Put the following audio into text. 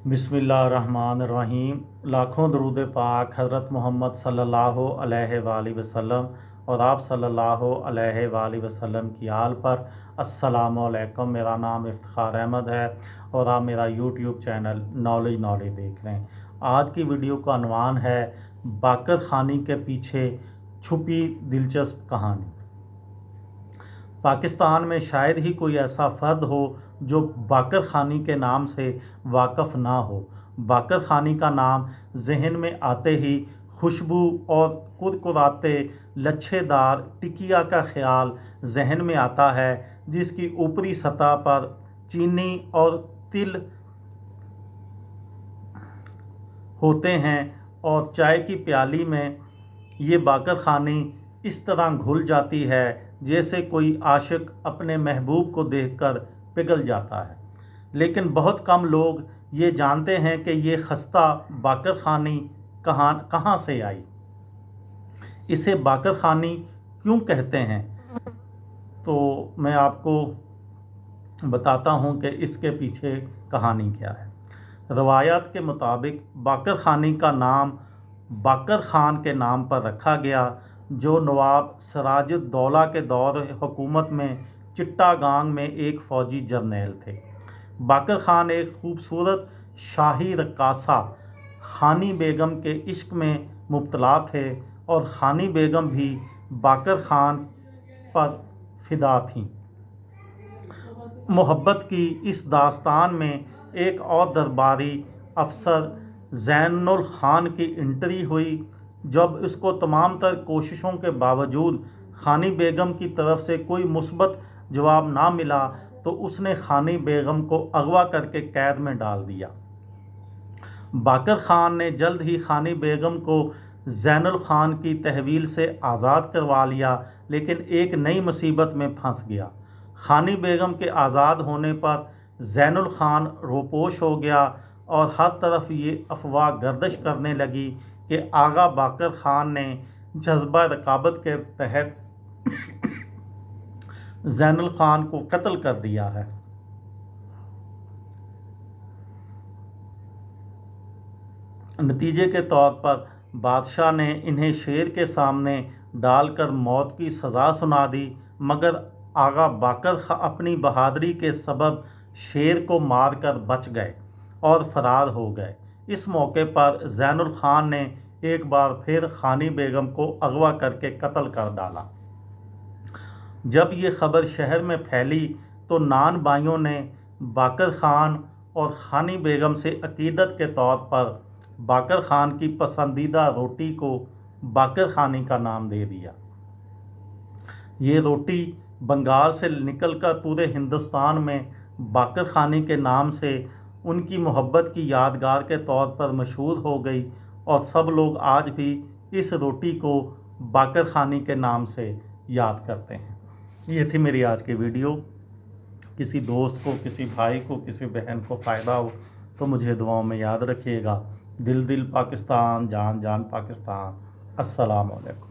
बिस्मिल्लाहिर्रहमानिर्रहीम। लाखों दरूद पाक हज़रत मोहम्मद सल्लल्लाहु अलैहि वसल्लम और आप सल्लल्लाहु अलैहि वसल्लम की आल पर। अस्सलामु अलैकुम। मेरा नाम इफ्तिखार अहमद है और आप मेरा यूट्यूब चैनल नॉलेज देख रहे हैं। आज की वीडियो का अनवान है बाकर खानी के पीछे छुपी दिलचस्प कहानी। पाकिस्तान में शायद ही कोई ऐसा फ़र्द हो जो बाकर खानी के नाम से वाक़फ़ ना हो। बाकर खानी का नाम जहन में आते ही खुशबू और कुरकुराते लच्छेदार टिकिया का ख्याल जहन में आता है, जिसकी ऊपरी सतह पर चीनी और तिल होते हैं और चाय की प्याली में ये बाकर खानी इस तरह घुल जाती है जैसे कोई आशिक अपने महबूब को देखकर पिघल जाता है। लेकिन बहुत कम लोग ये जानते हैं कि ये खस्ता बाकर खानी कहाँ से आई, इसे बाकर खानी क्यों कहते हैं। तो मैं आपको बताता हूँ कि इसके पीछे कहानी क्या है। रवायात के मुताबिक बाकर खानी का नाम बाकर खान के नाम पर रखा गया, जो नवाब सिराजुद्दौला के दौर हुकूमत में चिट्टागांग में एक फ़ौजी जर्नैल थे। बाकर खान एक खूबसूरत शाही रक्कासा खानी बेगम के इश्क में मुब्तला थे और खानी बेगम भी बाकर खान पर फिदा थीं। मोहब्बत की इस दास्तान में एक और दरबारी अफसर ज़ैनुल खान की एंट्री हुई। जब उसको तमाम तर कोशिशों के बावजूद खानी बेगम की तरफ से कोई मुस्बत जवाब ना मिला तो उसने खानी बेगम को अगवा करके कैद में डाल दिया। बाकर खान ने जल्द ही खानी बेगम को ज़ैनुल खान की तहवील से आज़ाद करवा लिया, लेकिन एक नई मुसीबत में फंस गया। खानी बेगम के आज़ाद होने पर ज़ैनुल खान रोपोश हो गया और हर तरफ ये अफवाह गर्दिश करने लगी कि आगा बाकर खान ने जज्बा रकाबत के तहत ज़ैनुल खान को कत्ल कर दिया है। नतीजे के तौर पर बादशाह ने इन्हें शेर के सामने डालकर मौत की सज़ा सुना दी, मगर आगा बाकर अपनी बहादुरी के सबब शेर को मारकर बच गए और फरार हो गए। इस मौके पर ज़ैनुल खान ने एक बार फिर खानी बेगम को अगवा करके कत्ल कर डाला। जब ये खबर शहर में फैली तो नान भाइयों ने बाकर खान और खानी बेगम से अकीदत के तौर पर बाकर खान की पसंदीदा रोटी को बाकर खानी का नाम दे दिया। ये रोटी बंगाल से निकलकर पूरे हिंदुस्तान में बाकर खानी के नाम से उनकी मोहब्बत की यादगार के तौर पर मशहूर हो गई और सब लोग आज भी इस रोटी को बाकर खानी के नाम से याद करते हैं। ये थी मेरी आज की वीडियो। किसी दोस्त को, किसी भाई को, किसी बहन को फ़ायदा हो तो मुझे दुआओं में याद रखिएगा। दिल दिल पाकिस्तान, जान जान पाकिस्तान। अस्सलाम वालेकुम।